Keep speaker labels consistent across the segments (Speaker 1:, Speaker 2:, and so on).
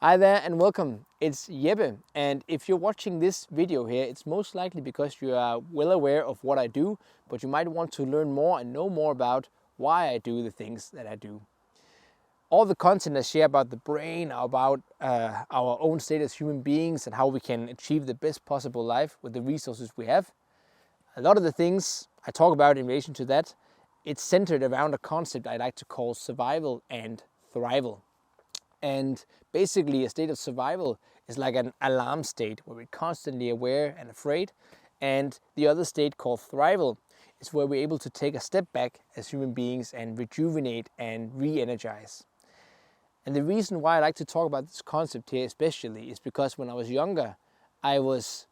Speaker 1: Hi there and welcome. It's Jeppe, and if you're watching this video here, it's most likely because you are well aware of what I do, but you might want to learn more and know more about why I do the things that I do. All the content I share about the brain, about our own state as human beings and how we can achieve the best possible life with the resources we have. A lot of the things I talk about in relation to that, it's centered around a concept I like to call survival and thrival. And basically a state of survival is like an alarm state where we're constantly aware and afraid. And the other state called thrival is where we're able to take a step back as human beings and rejuvenate and re-energize. And the reason why I like to talk about this concept here especially is because when I was younger, I was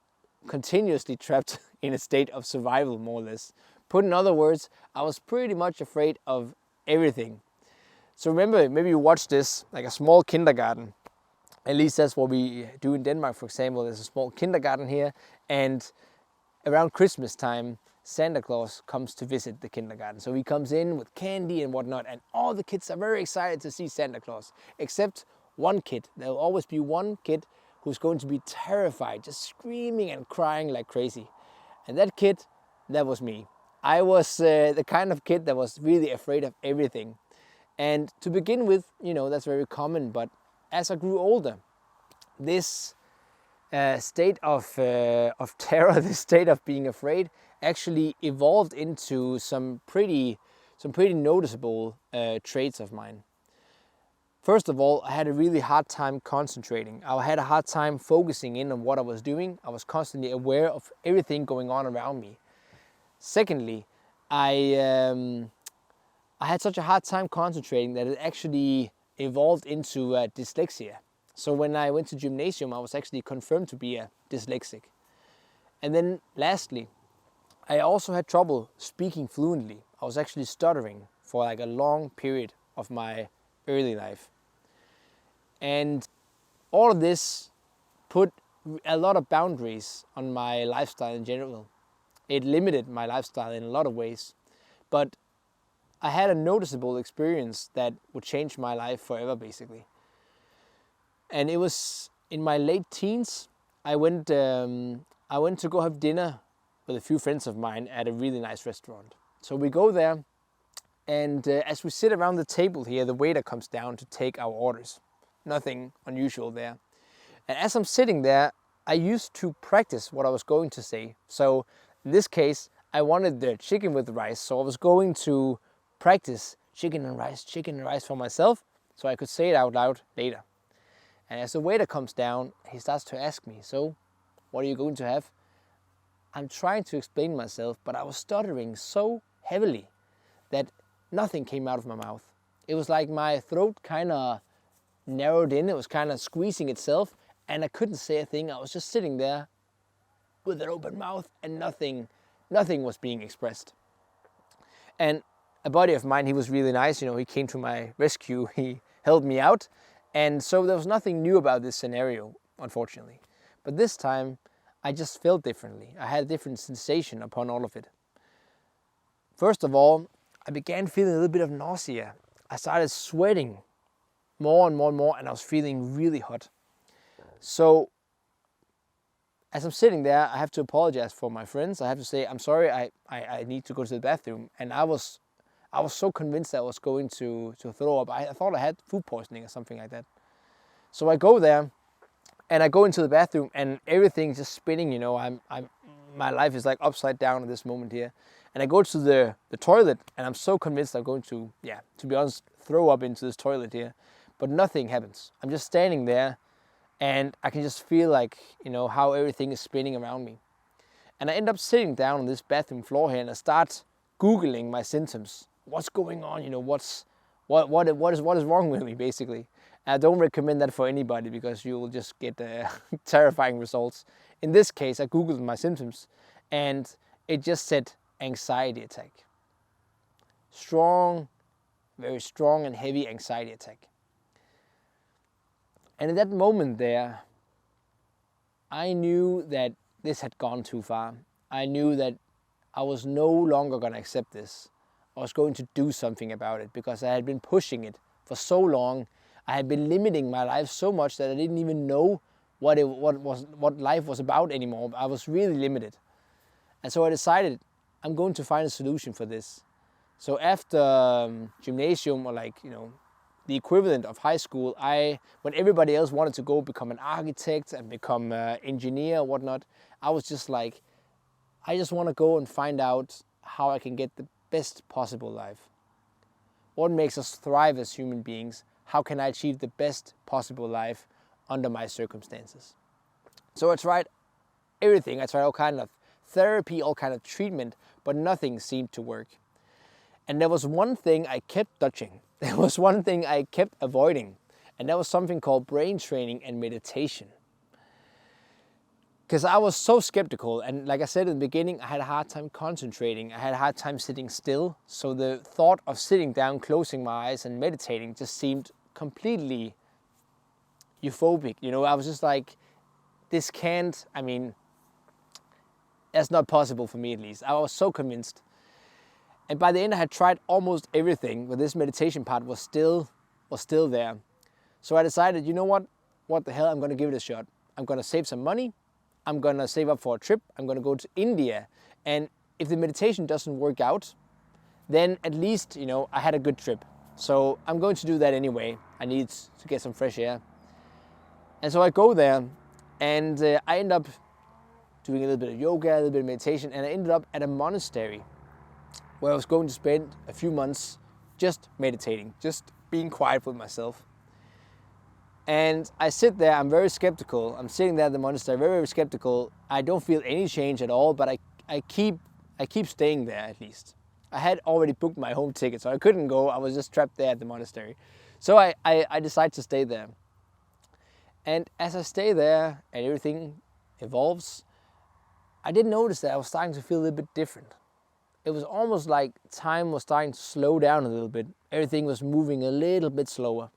Speaker 1: continuously trapped in a state of survival, more or less. Put in other words, I was pretty much afraid of everything. So remember, maybe you watched this, like a small kindergarten. At least that's what we do in Denmark, for example. There's a small kindergarten here, and around Christmas time, Santa Claus comes to visit the kindergarten. So he comes in with candy and whatnot, and all the kids are very excited to see Santa Claus, except one kid. There will always be one kid who's going to be terrified, just screaming and crying like crazy. And that kid, that was me. I was the kind of kid that was really afraid of everything. And to begin with, that's very common, but as I grew older, this state of terror, this state of being afraid, actually evolved into some pretty noticeable traits of mine. First of all, I had a really hard time concentrating. I had a hard time focusing in on what I was doing. I was constantly aware of everything going on around me. Secondly, I had such a hard time concentrating that it actually evolved into dyslexia. So when I went to gymnasium, I was actually confirmed to be a dyslexic. And then lastly, I also had trouble speaking fluently. I was actually stuttering for like a long period of my early life. And all of this put a lot of boundaries on my lifestyle in general. It limited my lifestyle in a lot of ways. But I had a noticeable experience that would change my life forever, basically. And it was in my late teens. I went to go have dinner with a few friends of mine at a really nice restaurant. So we go there, and as we sit around the table here, the waiter comes down to take our orders. Nothing unusual there. And as I'm sitting there, I used to practice what I was going to say. So in this case, I wanted the chicken with rice, so I was going to practice chicken and rice for myself so I could say it out loud later. And as the waiter comes down, he starts to ask me, so what are you going to have? I'm trying to explain myself, but I was stuttering so heavily that nothing came out of my mouth. It was like my throat kind of narrowed in, it was kind of squeezing itself, and I couldn't say a thing. I was just sitting there with an open mouth and nothing was being expressed. And a buddy of mine, he was really nice, he came to my rescue, he helped me out. And so there was nothing new about this scenario, unfortunately. But this time, I just felt differently. I had a different sensation upon all of it. First of all, I began feeling a little bit of nausea. I started sweating more and more and more, and I was feeling really hot. So, as I'm sitting there, I have to apologize for my friends. I have to say, I'm sorry, I need to go to the bathroom. And I was so convinced that I was going to throw up. I thought I had food poisoning or something like that. So I go there and I go into the bathroom and everything's just spinning, my life is like upside down at this moment here. And I go to the toilet and I'm so convinced I'm going to be honest, throw up into this toilet here. But nothing happens. I'm just standing there and I can just feel like, how everything is spinning around me. And I end up sitting down on this bathroom floor here and I start Googling my symptoms. What's going on? What is wrong with me, basically? I don't recommend that for anybody because you will just get terrifying results. In this case, I Googled my symptoms and it just said anxiety attack. Very strong and heavy anxiety attack. And in that moment there, I knew that this had gone too far. I knew that I was no longer going to accept this. I was going to do something about it because I had been pushing it for so long. I had been limiting my life so much that I didn't even know what life was about anymore. I was really limited. And so I decided I'm going to find a solution for this. So after gymnasium, or the equivalent of high school, when everybody else wanted to go become an architect and become an engineer or whatnot, I was just like, I just want to go and find out how I can get the best possible life. What makes us thrive as human beings? How can I achieve the best possible life under my circumstances? So I tried everything. I tried all kind of therapy, all kind of treatment, but nothing seemed to work. And there was one thing I kept dodging. There was one thing I kept avoiding. And that was something called brain training and meditation. Because I was so skeptical, and like I said in the beginning, I had a hard time concentrating. I had a hard time sitting still. So the thought of sitting down, closing my eyes and meditating just seemed completely euphobic. I was just like, this can't, that's not possible for me at least. I was so convinced. And by the end I had tried almost everything, but this meditation part was still there. So I decided, you know what the hell, I'm going to give it a shot. I'm going to save some money. I'm going to save up for a trip. I'm going to go to India. And if the meditation doesn't work out, then at least, I had a good trip. So I'm going to do that anyway. I need to get some fresh air. And so I go there, and I end up doing a little bit of yoga, a little bit of meditation, and I ended up at a monastery where I was going to spend a few months just meditating, just being quiet with myself. And I sit there, I'm very skeptical. I'm sitting there at the monastery, very, very skeptical. I don't feel any change at all, but I keep staying there at least. I had already booked my home ticket, so I couldn't go. I was just trapped there at the monastery. So I decided to stay there. And as I stay there and everything evolves, I did notice that I was starting to feel a little bit different. It was almost like time was starting to slow down a little bit. Everything was moving a little bit slower.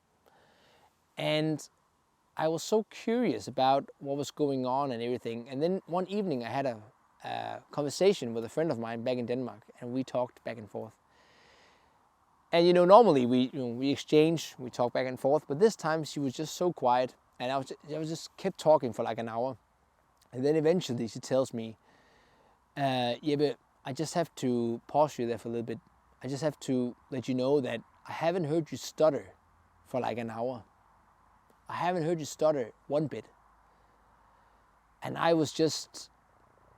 Speaker 1: And I was so curious about what was going on and everything. And then one evening I had a conversation with a friend of mine back in Denmark, and we talked back and forth. And normally we exchange, we talk back and forth, but this time she was just so quiet, and I was just kept talking for like an hour. And then eventually she tells me, Jeppe, I just have to pause you there for a little bit. I just have to let you know that I haven't heard you stutter for like an hour. I haven't heard you stutter one bit. And I was just,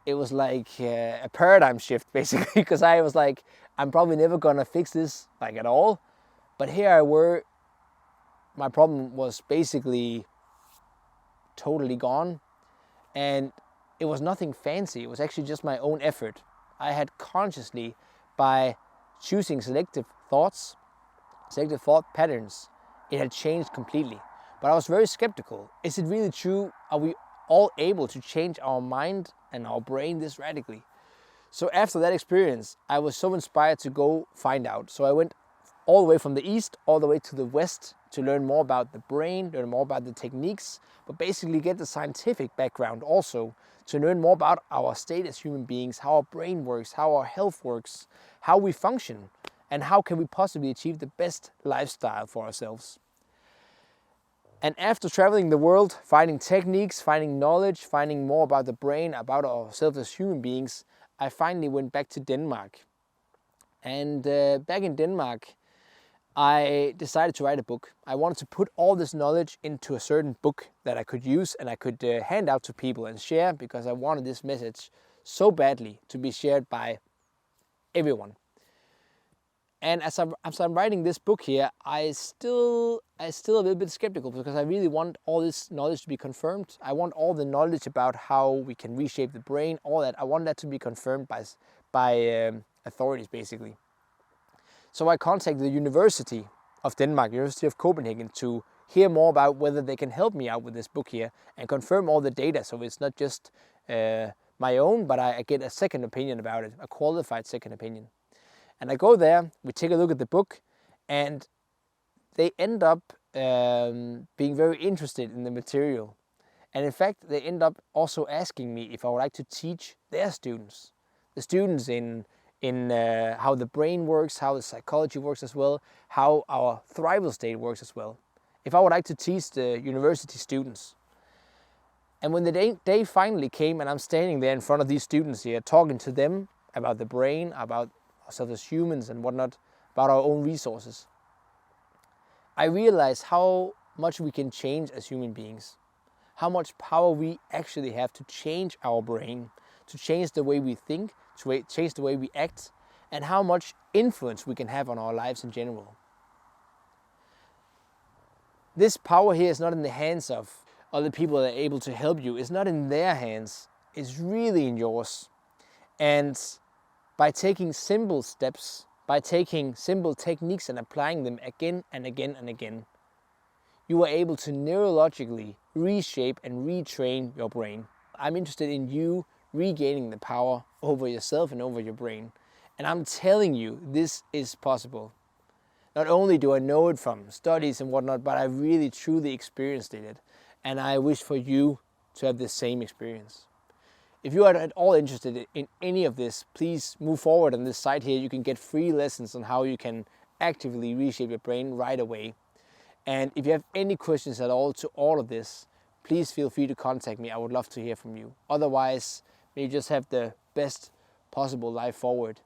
Speaker 1: it was like a paradigm shift basically, because I was like, I'm probably never gonna fix this like at all. But here I were, my problem was basically totally gone. And it was nothing fancy. It was actually just my own effort. I had consciously, by choosing selective thought patterns, it had changed completely. But I was very skeptical. Is it really true? Are we all able to change our mind and our brain this radically? So after that experience, I was so inspired to go find out. So I went all the way from the east, all the way to the west to learn more about the brain, learn more about the techniques, but basically get the scientific background also to learn more about our state as human beings, how our brain works, how our health works, how we function, and how can we possibly achieve the best lifestyle for ourselves. And after traveling the world, finding techniques, finding knowledge, finding more about the brain, about ourselves as human beings, I finally went back to Denmark. And back in Denmark, I decided to write a book. I wanted to put all this knowledge into a certain book that I could use and I could hand out to people and share, because I wanted this message so badly to be shared by everyone. And as I'm writing this book here, I still a little bit skeptical, because I really want all this knowledge to be confirmed. I want all the knowledge about how we can reshape the brain, all that. I want that to be confirmed by authorities, basically. So I contacted the University of Denmark, University of Copenhagen, to hear more about whether they can help me out with this book here and confirm all the data, so it's not just my own, but I get a second opinion about it, a qualified second opinion. And I go there, we take a look at the book, and they end up being very interested in the material. And in fact, they end up also asking me if I would like to teach their students, the students in how the brain works, how the psychology works as well, how our thrival state works as well. if I would like to teach the university students. And when the day finally came and I'm standing there in front of these students here, talking to them about the brain, about ourselves as humans and whatnot, about our own resources, I realized how much we can change as human beings, how much power we actually have to change our brain, to change the way we think, to change the way we act, and how much influence we can have on our lives in general. This power here is not in the hands of other people that are able to help you. It's not in their hands. It's really in yours. And by taking simple steps, by taking simple techniques and applying them again and again and again, you are able to neurologically reshape and retrain your brain. I'm interested in you regaining the power over yourself and over your brain. And I'm telling you, this is possible. Not only do I know it from studies and whatnot, but I really truly experienced it. And I wish for you to have the same experience. If you are at all interested in any of this, please move forward on this site here. You can get free lessons on how you can actively reshape your brain right away. And if you have any questions at all to all of this, please feel free to contact me. I would love to hear from you. Otherwise, may you just have the best possible life forward.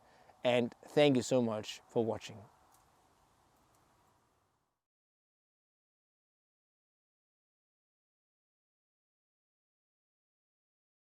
Speaker 1: And thank you so much for watching.